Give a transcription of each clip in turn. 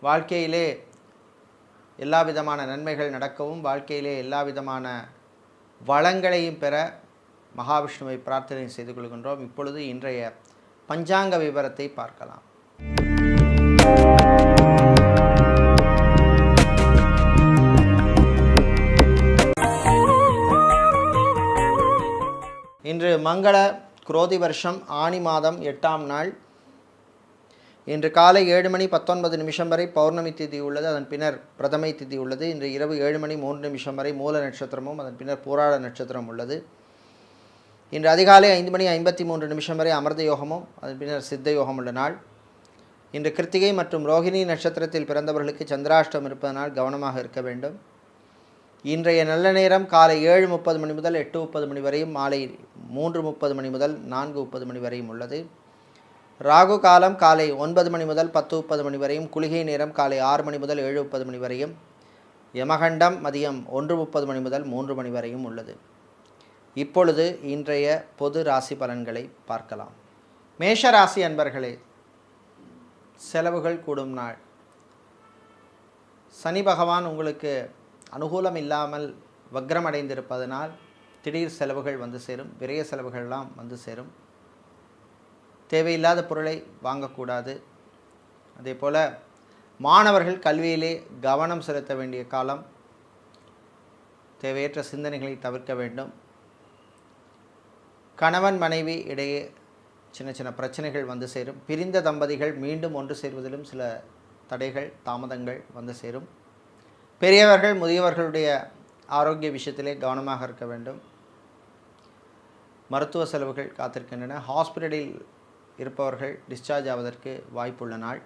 வாழ்க்கையிலே எல்லா விதமான நன்மைகள் நடக்கவும், வாழ்க்கையிலே எல்லா விதமான வளங்களையும் பெற மகாவிஷ்ணுவை பிரார்த்தனை செய்து கொள்கின்றோம். இப்பொழுது இன்றைய பஞ்சாங்க விவரத்தை பார்க்கலாம். இன்று மங்கள குரோதி வருஷம் ஆனி மாதம் 8ஆம் நாள். இன்று காலை 7 மணி 19 நிமிஷம் வரை பௌர்ணமி திதி உள்ளது. அதன் பின்னர் பிரதமை திதி உள்ளது. இன்று இரவு 7 மணி 3 நிமிஷம் வரை மூல நட்சத்திரமும் அதன் பின்னர் பூராட நட்சத்திரம் உள்ளது. இன்று அதிகாலை 5 மணி 53 நிமிஷம் வரை அமிர்த யோகமும் அதன் பின்னர் சித்த யோகம் உள்ள நாள். இன்று கிருத்திகை மற்றும் ரோகிணி நட்சத்திரத்தில் பிறந்தவர்களுக்கு சந்திராஷ்டம் இருப்பதனால் கவனமாக இருக்க வேண்டும். இன்றைய நல்ல நேரம் காலை 7:30 மணி முதல் 8:30 மணி வரையும், மாலை 3:30 மணி முதல் 4:30 மணி வரையும் உள்ளது. ராகு காலம் காலை 9 மணி முதல் 10:30 மணி வரையும், குளிகை நேரம் காலை 6 மணி முதல் 7:30 மணி வரையும், யமகண்டம் மதியம் 1:30 மணி முதல் 3 மணி வரையும் உள்ளது. இப்பொழுது இன்றைய பொது ராசி பலன்களை பார்க்கலாம். மேஷ ராசி அன்பர்களே, செலவுகள் கூடும் நாள். சனி பகவான் உங்களுக்கு அனுகூலம் இல்லாமல் வக்ரமடைந்திருப்பதனால் திடீர் செலவுகள் வந்து சேரும். விரைய செலவுகள்லாம் வந்து சேரும். தேவையில்லாத பொருளை வாங்கக்கூடாது. அதே போல் மாணவர்கள் கல்வியிலே கவனம் செலுத்த வேண்டிய காலம். தேவையற்ற சிந்தனைகளை தவிர்க்க வேண்டும். கணவன் மனைவி இடையே சின்ன சின்ன பிரச்சனைகள் வந்து சேரும். பிரிந்த தம்பதிகள் மீண்டும் ஒன்று சேர்வதிலும் சில தடைகள் தாமதங்கள் வந்து சேரும். பெரியவர்கள் முதியவர்களுடைய ஆரோக்கிய விஷயத்திலே கவனமாக இருக்க வேண்டும். மருத்துவ செலவுகள் காத்திருக்கின்றன. ஹாஸ்பிட்டலில் இருப்பவர்கள் டிஸ்சார்ஜ் ஆவதற்கு வாய்ப்புள்ள நாள்.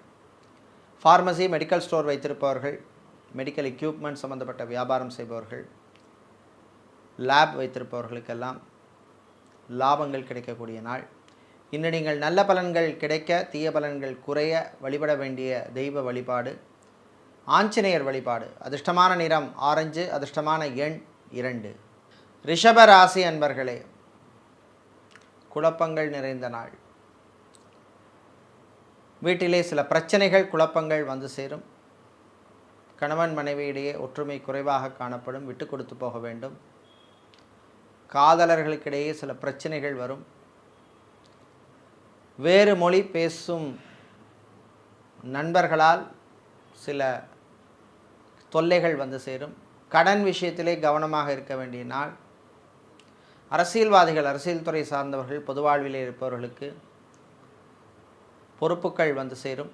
ஃபார்மசி மெடிக்கல் ஸ்டோர் வைத்திருப்பவர்கள், மெடிக்கல் எக்யூப்மெண்ட் சம்பந்தப்பட்ட வியாபாரம் செய்பவர்கள், லேப் வைத்திருப்பவர்களுக்கெல்லாம் லாபங்கள் கிடைக்கக்கூடிய நாள். இன்று நீங்கள் நல்ல பலன்கள் கிடைக்க, தீய பலன்கள் குறைய வழிபட வேண்டிய தெய்வ வழிபாடு ஆஞ்சநேயர் வழிபாடு. அதிர்ஷ்டமான நிறம் ஆரஞ்சு, அதிர்ஷ்டமான எண் 2. ரிஷப ராசி அன்பர்களே, குழப்பங்கள் நிறைந்த நாள். வீட்டிலே சில பிரச்சனைகள் குழப்பங்கள் வந்து சேரும். கணவன் மனைவியிடையே ஒற்றுமை குறைவாக காணப்படும். விட்டு கொடுத்து போக வேண்டும். காதலர்களுக்கிடையே சில பிரச்சனைகள் வரும். வேறு மொழி பேசும் நண்பர்களால் சில தொல்லைகள் வந்து சேரும். கடன் விஷயத்திலே கவனமாக இருக்க வேண்டிய நாள். அரசியல்வாதிகள், அரசியல் துறை சார்ந்தவர்கள், பொது வாழ்விலே இருப்பவர்களுக்கு பொறுப்புகள் வந்து சேரும்.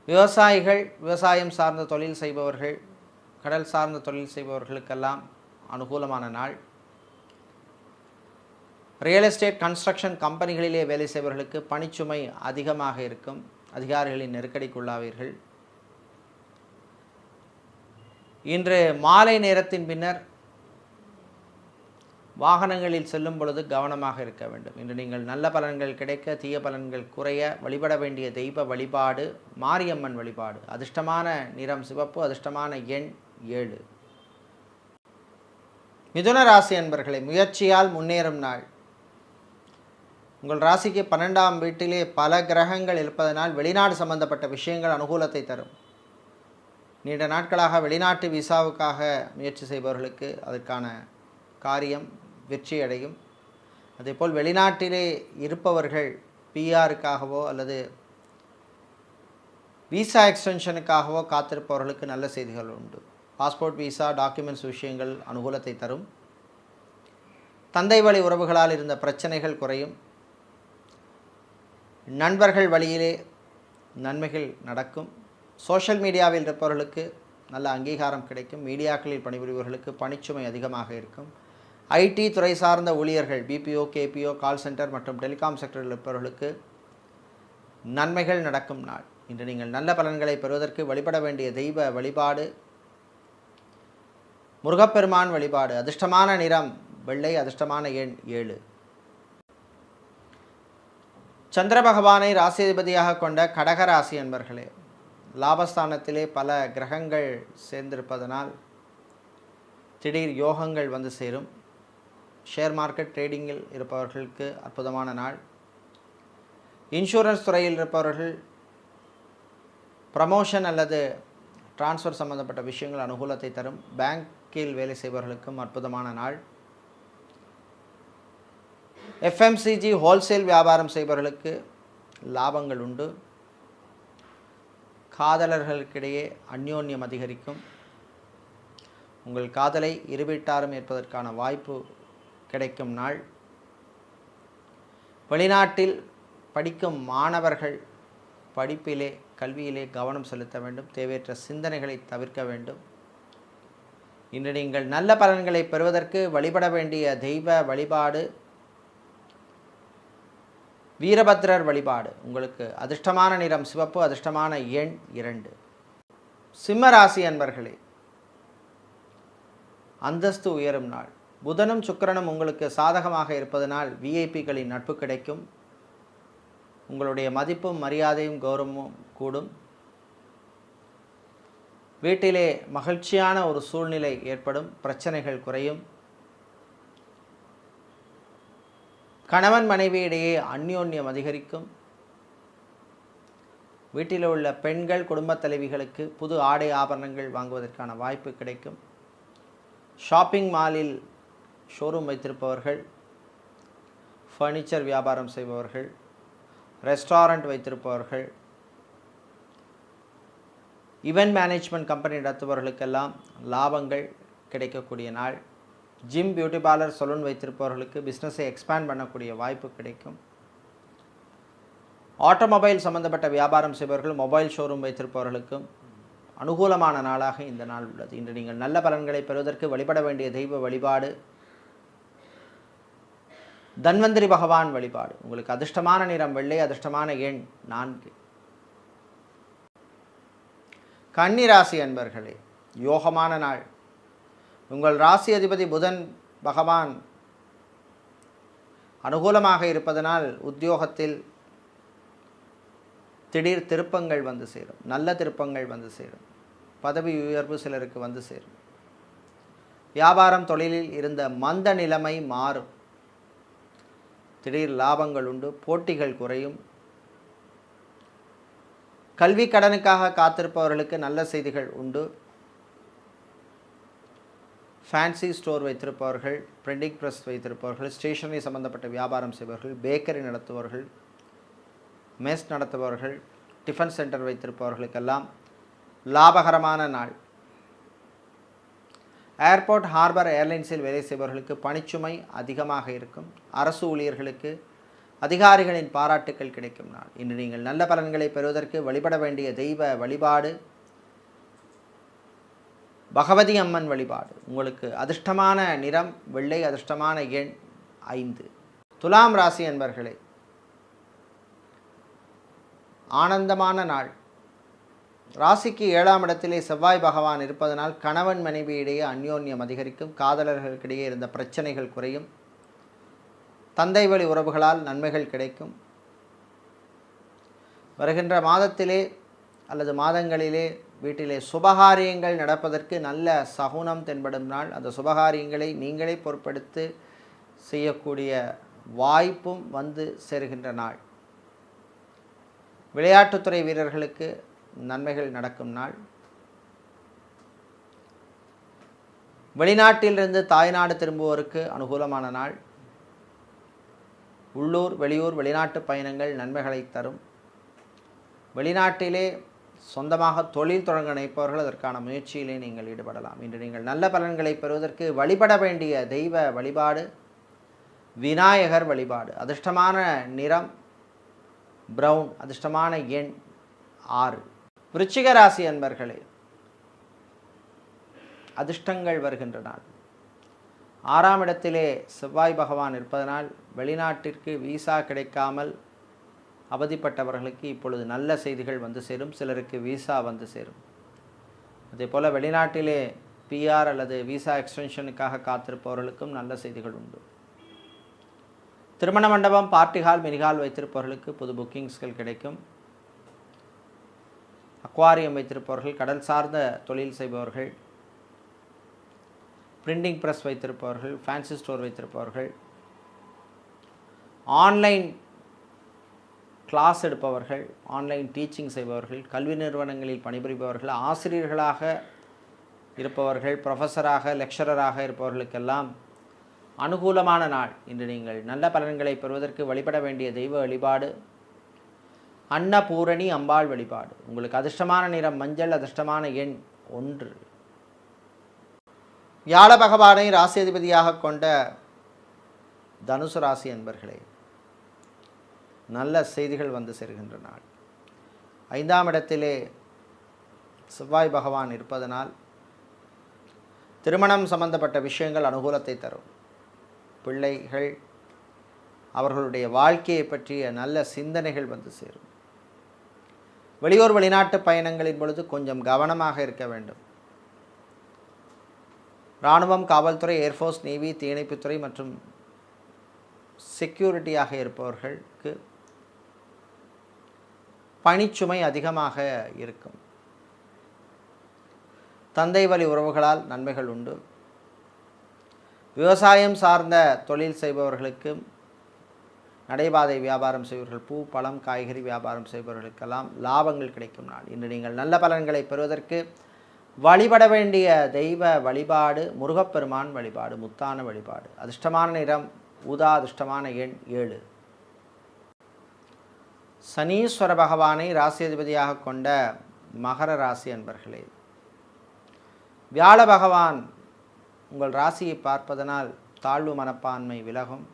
விவசாயிகள், விவசாயம் சார்ந்த தொழில் செய்பவர்கள், கடல் சார்ந்த தொழில் செய்பவர்களுக்கெல்லாம் அனுகூலமான நாள். ரியல் எஸ்டேட் கன்ஸ்ட்ரக்ஷன் கம்பெனிகளிலே வேலை செய்பவர்களுக்கு பணிச்சுமை அதிகமாக இருக்கும். அதிகாரிகளின் நெருக்கடிக்குள்ளாவீர்கள். இன்று மாலை நேரத்தின் பின்னர் வாகனங்களில் செல்லும் பொழுது கவனமாக இருக்க வேண்டும். இன்று நீங்கள் நல்ல பலன்கள் கிடைக்க, தீய பலன்கள் குறைய வழிபட வேண்டிய தெய்வ வழிபாடு மாரியம்மன் வழிபாடு. அதிர்ஷ்டமான நிறம் சிவப்பு, அதிர்ஷ்டமான எண் 7. மிதுன ராசி அன்பர்களை, முயற்சியால் முன்னேறும் நாள். உங்கள் ராசிக்கு 12ஆம் வீட்டிலே பல கிரகங்கள் இருப்பதனால் வெளிநாடு சம்பந்தப்பட்ட விஷயங்கள் அனுகூலத்தை தரும். நீண்ட நாட்களாக வெளிநாட்டு விசாவுக்காக முயற்சி செய்பவர்களுக்கு அதற்கான காரியம் வெற்றி அடையும். அதேபோல் வெளிநாட்டிலே இருப்பவர்கள் பிஆருக்காகவோ அல்லது விசா எக்ஸ்டென்ஷனுக்காகவோ காத்திருப்பவர்களுக்கு நல்ல செய்திகள் உண்டு. பாஸ்போர்ட், விசா, டாக்குமெண்ட்ஸ் விஷயங்கள் அனுகூலத்தை தரும். தந்தை வழி உறவுகளால் இருந்த பிரச்சனைகள் குறையும். நண்பர்கள் வழியிலே நன்மைகள் நடக்கும். சோஷியல் மீடியாவில் இருப்பவர்களுக்கு நல்ல அங்கீகாரம் கிடைக்கும். மீடியாக்களில் பணிபுரிபவர்களுக்கு பணிச்சுமை அதிகமாக இருக்கும். ஐடி துறை சார்ந்த ஊழியர்கள், பிபிஓ, கேபிஓ, கால் சென்டர் மற்றும் டெலிகாம் செக்டரில் இருப்பவர்களுக்கு நன்மைகள் நடக்கும் நாள். இன்று நீங்கள் நல்ல பலன்களை பெறுவதற்கு வழிபட வேண்டிய தெய்வ வழிபாடு முருகப்பெருமான் வழிபாடு. அதிர்ஷ்டமான நிறம் வெள்ளை, அதிர்ஷ்டமான எண் 7. சந்திர பகவானை ராசிதிபதியாக கொண்ட கடகராசி அன்பர்களே, லாபஸ்தானத்திலே பல கிரகங்கள் சேர்ந்திருப்பதனால் திடீர் யோகங்கள் வந்து சேரும். ஷேர் மார்க்கெட் ட்ரேடிங்கில் இருப்பவர்களுக்கு அற்புதமான நாள். இன்சூரன்ஸ் துறையில் இருப்பவர்கள் ப்ரமோஷன் அல்லது டிரான்ஸ்ஃபர் சம்பந்தப்பட்ட விஷயங்கள் அனுகூலத்தை தரும். பேங்கில் வேலை செய்பவர்களுக்கும் அற்புதமான நாள். FMCG ஹோல்சேல் வியாபாரம் செய்பவர்களுக்கு லாபங்கள் உண்டு. காதலர்களுக்கிடையே அந்யோன்யம் அதிகரிக்கும். உங்கள் காதலை இருவீட்டாரும் ஏற்பதற்கான வாய்ப்பு கிடைக்கும் நாள். வெளிநாட்டில் படிக்கும் மாணவர்கள் படிப்பிலே கல்வியிலே கவனம் செலுத்த வேண்டும். தேவையற்ற சிந்தனைகளை தவிர்க்க வேண்டும். இன்று நீங்கள் நல்ல பலன்களை பெறுவதற்கு வழிபட வேண்டிய தெய்வ வழிபாடு வீரபத்ரர் வழிபாடு. உங்களுக்கு அதிர்ஷ்டமான நிறம் சிவப்பு, அதிர்ஷ்டமான எண் 2. சிம்ம ராசி அன்பர்களே, அந்தஸ்து உயரும் நாள். புதனும் சுக்கிரனும் உங்களுக்கு சாதகமாக இருப்பதனால் விஐபிகளின் நட்பு கிடைக்கும். உங்களுடைய மதிப்பும் மரியாதையும் கௌரவமும் கூடும். வீட்டிலே மகிழ்ச்சியான ஒரு சூழ்நிலை ஏற்படும். பிரச்சனைகள் குறையும். கணவன் மனைவியிடையே அந்யோன்யம் அதிகரிக்கும். வீட்டில் உள்ள பெண்கள் குடும்பத் தலைவிகளுக்கு புது ஆடை ஆபரணங்கள் வாங்குவதற்கான வாய்ப்பு கிடைக்கும். ஷாப்பிங் மாலில் ஷோரூம் வைத்திருப்பவர்கள், ஃபர்னிச்சர் வியாபாரம் செய்பவர்கள், ரெஸ்டாரண்ட் வைத்திருப்பவர்கள், ஈவென்ட் மேனேஜ்மெண்ட் கம்பெனி நடத்துபவர்களுக்கெல்லாம் லாபங்கள் கிடைக்கக்கூடிய நாள். ஜிம், பியூட்டி பார்லர், சலூன் வைத்திருப்பவர்களுக்கு பிஸ்னஸை எக்ஸ்பேண்ட் பண்ணக்கூடிய வாய்ப்பு கிடைக்கும். ஆட்டோமொபைல் சம்பந்தப்பட்ட வியாபாரம் செய்பவர்கள், மொபைல் ஷோரூம் வைத்திருப்பவர்களுக்கும் அனுகூலமான நாளாக இந்த நாள் உள்ளது. இன்று நீங்கள் நல்ல பலன்களை பெறுவதற்கு வழிபட வேண்டிய தெய்வ வழிபாடு தன்வந்திரி பகவான் வழிபாடு. உங்களுக்கு அதிர்ஷ்டமான நிறம் வெள்ளை, அதிர்ஷ்டமான எண் 4. கன்னி ராசி அன்பர்களே, யோகமான நாள். உங்கள் ராசி அதிபதி புதன் பகவான் அனுகூலமாக இருப்பதனால் உத்தியோகத்தில் திடீர் திருப்பங்கள் வந்து சேரும். நல்ல திருப்பங்கள் வந்து சேரும். பதவி உயர்வு சிலருக்கு வந்து சேரும். வியாபாரம் தொழிலில் இருந்த மந்த நிலைமை மாறும். திடீர் லாபங்கள் உண்டு. போட்டிகள் குறையும். கல்வி கடனுக்காக காத்திருப்பவர்களுக்கு நல்ல செய்திகள் உண்டு. ஃபேன்சி ஸ்டோர் வைத்திருப்பவர்கள், பிரிண்டிங் ப்ரெஸ் வைத்திருப்பவர்கள், ஸ்டேஷனரி சம்பந்தப்பட்ட வியாபாரம் செய்பவர்கள், பேக்கரி நடத்துபவர்கள், மெஸ் நடத்துபவர்கள், டிஃபன் சென்டர் வைத்திருப்பவர்களுக்கெல்லாம் லாபகரமான நாள். ஏர்போர்ட், ஹார்பர், ஏர்லைன்ஸில் வேலை செய்பவர்களுக்கு பணிச்சுமை அதிகமாக இருக்கும். அரசு ஊழியர்களுக்கு அதிகாரிகளின் பாராட்டுக்கள் கிடைக்கும் நாள். இன்று நீங்கள் நல்ல பலன்களை பெறுவதற்கு வழிபட வேண்டிய தெய்வ வழிபாடு பகவதி அம்மன் வழிபாடு. உங்களுக்கு அதிர்ஷ்டமான நிறம் வெள்ளை, அதிர்ஷ்டமான எண் 5. துலாம் ராசி அன்பர்களே, ஆனந்தமான நாள். ராசிக்கு 7ஆம் இடத்திலே செவ்வாய் பகவான் இருப்பதனால் கணவன் மனைவியிடையே அந்யோன்யம் அதிகரிக்கும். காதலர்களுக்கிடையே இருந்த பிரச்சனைகள் குறையும். தந்தை வழி உறவுகளால் நன்மைகள் கிடைக்கும். வருகின்ற மாதத்திலே அல்லது மாதங்களிலே வீட்டிலே சுபகாரியங்கள் நடப்பதற்கு நல்ல சகுனம் தென்படும் நாள். அந்த சுபகாரியங்களை நீங்களே பொறுப்பெடுத்து செய்யக்கூடிய வாய்ப்பும் வந்து சேருகின்ற நாள். விளையாட்டுத்துறை வீரர்களுக்கு நன்மைகள் நடக்கும் நாள். வெளிநாட்டிலிருந்து தாய்நாடு திரும்புவோருக்கு அனுகூலமான நாள். உள்ளூர், வெளியூர், வெளிநாட்டு பயணங்கள் நன்மைகளை தரும். வெளிநாட்டிலே சொந்தமாக தொழில் தொடங்க நினைப்பவர்கள் அதற்கான முயற்சியிலே நீங்கள் ஈடுபடலாம். இன்று நீங்கள் நல்ல பலன்களை பெறுவதற்கு வழிபட வேண்டிய தெய்வ வழிபாடு விநாயகர் வழிபாடு. அதிர்ஷ்டமான நிறம் பிரவுன், அதிர்ஷ்டமான எண் 6. விருச்சிக ராசி அன்பர்களே, அதிர்ஷ்டங்கள் வருகின்ற நாள். 6ஆம் இடத்திலே செவ்வாய் பகவான் இருப்பதனால் வெளிநாட்டிற்கு விசா கிடைக்காமல் அவதிப்பட்டவர்களுக்கு இப்பொழுது நல்ல செய்திகள் வந்து சேரும். சிலருக்கு விசா வந்து சேரும். அதே போல் வெளிநாட்டிலே பிஆர் அல்லது விசா எக்ஸ்டென்ஷனுக்காக காத்திருப்பவர்களுக்கும் நல்ல செய்திகள் உண்டு. திருமண மண்டபம், பார்ட்டி ஹால், மினிஹால் வைத்திருப்பவர்களுக்கு புது புக்கிங்ஸ்கள் கிடைக்கும். அக்வாரியம் வைத்திருப்பவர்கள், கடல் சார்ந்த தொழில் செய்பவர்கள், பிரிண்டிங் ப்ரெஸ் வைத்திருப்பவர்கள், ஃபேன்சி ஸ்டோர் வைத்திருப்பவர்கள், ஆன்லைன் கிளாஸ் எடுப்பவர்கள், ஆன்லைன் டீச்சிங் செய்பவர்கள், கல்வி நிறுவனங்களில் பணிபுரிபவர்கள், ஆசிரியர்களாக இருப்பவர்கள், ப்ரொஃபஸராக லெக்சரராக இருப்பவர்களுக்கெல்லாம் அனுகூலமான நாள். இன்று நீங்கள் நல்ல பலன்களை பெறுவதற்கு வழிபட வேண்டிய தெய்வ வழிபாடு அன்னபூரணி அம்பாள் வழிபாடு. உங்களுக்கு அதிர்ஷ்டமான நிறம் மஞ்சள், அதிர்ஷ்டமான எண் 1. வியாழ பகவானை ராசி அதிபதியாக கொண்ட தனுசு ராசி அன்பர்களே, நல்ல செய்திகள் வந்து சேர்கின்ற நாள். 5ஆம் இடத்திலே செவ்வாய் பகவான் இருப்பதனால் திருமணம் சம்பந்தப்பட்ட விஷயங்கள் அனுகூலத்தை தரும். பிள்ளைகள் அவர்களுடைய வாழ்க்கையை பற்றிய நல்ல சிந்தனைகள் வந்து சேரும். வெளியூர் வெளிநாட்டு பயணங்களின் பொழுது கொஞ்சம் கவனமாக இருக்க வேண்டும். இராணுவம், காவல்துறை, ஏர்ஃபோர்ஸ், நேவி, தீயணைப்புத்துறை மற்றும் செக்யூரிட்டியாக இருப்பவர்களுக்கு பணிச்சுமை அதிகமாக இருக்கும். தந்தை வழி உறவுகளால் நன்மைகள் உண்டு. விவசாயம் சார்ந்த தொழில் செய்பவர்களுக்கு, நடைபாதை வியாபாரம் செய்பவர்கள், பூ பழம் காய்கறி வியாபாரம் செய்பவர்களுக்கெல்லாம் லாபங்கள் கிடைக்கும் நாள். இன்று நீங்கள் நல்ல பலன்களை பெறுவதற்கு வழிபட வேண்டிய தெய்வ வழிபாடு முருகப்பெருமான் வழிபாடு, முத்தான வழிபாடு. அதிர்ஷ்டமான நிறம் ஊதா, அதிர்ஷ்டமான எண் 7. சனீஸ்வர பகவானை ராசி அதிபதியாக கொண்ட மகர ராசி அன்பர்களே, வியாழ பகவான் உங்கள் ராசியை பார்ப்பதனால் தாழ்வு மனப்பான்மை விலகும்.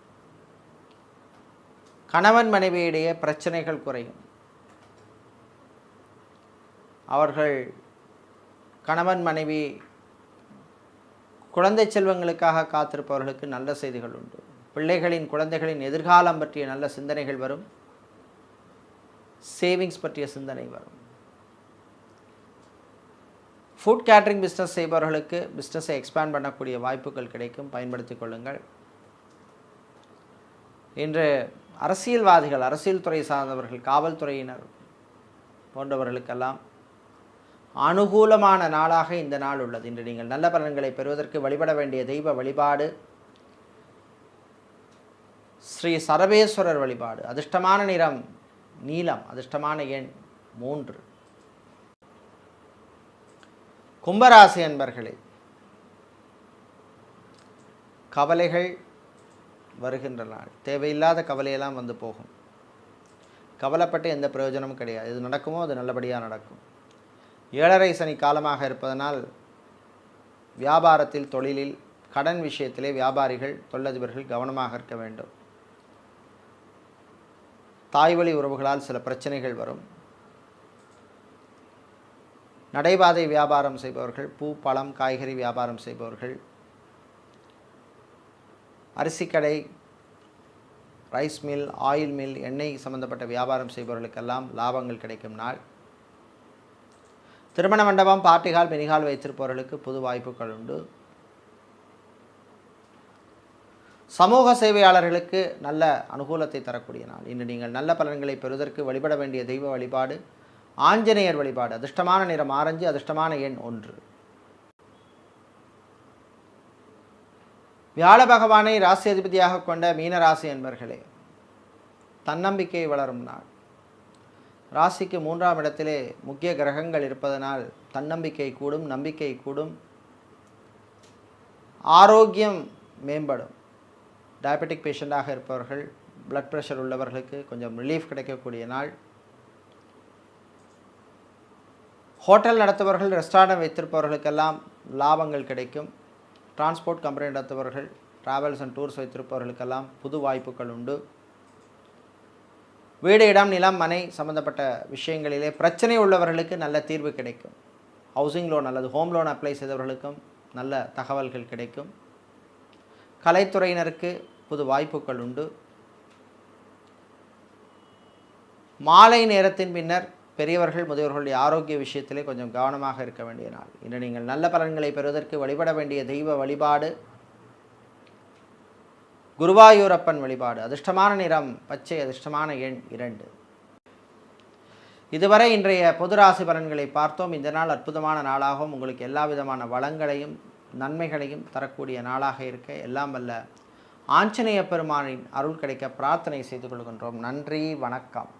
கணவன் மனைவியிடையே பிரச்சனைகள் குறையும். அவர்கள் கணவன் மனைவி குழந்தை செல்வங்களுக்காக காத்திருப்பவர்களுக்கு நல்ல செய்திகள் உண்டு. பிள்ளைகளின் குழந்தைகளின் எதிர்காலம் பற்றிய நல்ல சிந்தனைகள் வரும். சேவிங்ஸ் பற்றிய சிந்தனை வரும். ஃபுட் கேட்டரிங் பிஸ்னஸ் செய்பவர்களுக்கு பிஸ்னஸை எக்ஸ்பேண்ட் பண்ணக்கூடிய வாய்ப்புகள் கிடைக்கும், பயன்படுத்திக் கொள்ளுங்கள். இன்று அரசியல்வாதிகள், அரசியல் துறை சார்ந்தவர்கள், காவல்துறையினர் போன்றவர்களுக்கெல்லாம் அனுகூலமான நாளாக இந்த நாள் உள்ளது. இன்று நீங்கள் நல்ல பலன்களை பெறுவதற்கு வழிபட வேண்டிய தெய்வ வழிபாடு ஸ்ரீ சரபேஸ்வரர் வழிபாடு. அதிர்ஷ்டமான நிறம் நீலம், அதிர்ஷ்டமான எண் 3. கும்பராசி அன்பர்களே, கவலைகள் வருகின்ற நாள். தேவையில்லாத கவலையெல்லாம் வந்து போகும். கவலைப்பட்டு எந்த பிரயோஜனமும் கிடையாது. எது நடக்குமோ அது நல்லபடியாக நடக்கும். 7.5 சனி காலமாக இருப்பதனால் வியாபாரத்தில், தொழிலில், கடன் விஷயத்திலே வியாபாரிகள், தொழிலதிபர்கள் கவனமாக இருக்க வேண்டும். தாய்வழி உறவுகளால் சில பிரச்சனைகள் வரும். நடைபாதை வியாபாரம் செய்பவர்கள், பூ பழம் காய்கறி வியாபாரம் செய்பவர்கள், அரிசிக்கடை, ரைஸ் மில், ஆயில் மில், எண்ணெய் சம்பந்தப்பட்ட வியாபாரம் செய்பவர்களுக்கெல்லாம் லாபங்கள் கிடைக்கும் நாள். திருமண மண்டபம், பார்ட்டிகால், மினிகால் வைத்திருப்பவர்களுக்கு புது வாய்ப்புகள் உண்டு. சமூக சேவையாளர்களுக்கு நல்ல அனுகூலத்தை தரக்கூடிய நாள். இன்று நீங்கள் நல்ல பலன்களை பெறுவதற்கு வழிபட வேண்டிய தெய்வ வழிபாடு ஆஞ்சநேயர் வழிபாடு. அதிர்ஷ்டமான நிறம் ஆரஞ்சு, அதிர்ஷ்டமான எண் 1. வியாழ பகவானை ராசி அதிபதியாக கொண்ட மீனராசி என்பர்களே, தன்னம்பிக்கை வளரும் நாள். ராசிக்கு 3ஆம் இடத்திலே முக்கிய கிரகங்கள் இருப்பதனால் தன்னம்பிக்கை கூடும், நம்பிக்கை கூடும், ஆரோக்கியம் மேம்படும். டயபெட்டிக் பேஷண்டாக இருப்பவர்கள், பிளட் ப்ரெஷர் உள்ளவர்களுக்கு கொஞ்சம் ரிலீஃப் கிடைக்கக்கூடிய நாள். ஹோட்டல் நடத்துபவர்கள், ரெஸ்டாரண்ட் வைத்திருப்பவர்களுக்கெல்லாம் லாபங்கள் கிடைக்கும். டிரான்ஸ்போர்ட் கம்பெனி நடத்துபவர்கள், ட்ராவல்ஸ் அண்ட் டூர்ஸ் வைத்திருப்பவர்களுக்கெல்லாம் புது வாய்ப்புகள் உண்டு. வீடு, இடம், நிலம், மனை சம்பந்தப்பட்ட விஷயங்களிலே பிரச்சனை உள்ளவர்களுக்கு நல்ல தீர்வு கிடைக்கும். ஹவுசிங் லோன் அல்லது ஹோம் லோன் அப்ளை செய்தவர்களுக்கும் நல்ல தகவல்கள் கிடைக்கும். கலைத்துறையினருக்கு புது வாய்ப்புகள் உண்டு. மாலை நேரத்தின் பின்னர் பெரியவர்கள், முதியவர்களுடைய ஆரோக்கிய விஷயத்திலே கொஞ்சம் கவனமாக இருக்க வேண்டிய நாள். இன்று நீங்கள் நல்ல பலன்களை பெறுவதற்கு வழிபட வேண்டிய தெய்வ வழிபாடு குருவாயூரப்பன் வழிபாடு. அதிர்ஷ்டமான நிறம் பச்சை, அதிர்ஷ்டமான எண் 2. இதுவரை இன்றைய பொது ராசி பலன்களை பார்த்தோம். இந்த நாள் அற்புதமான நாளாகவும் உங்களுக்கு எல்லா விதமான வளங்களையும் நன்மைகளையும் தரக்கூடிய நாளாக இருக்க எல்லாம் வல்ல ஆஞ்சநேய பெருமானின் அருள் கிடைக்க பிரார்த்தனை செய்து கொள்கின்றோம். நன்றி, வணக்கம்.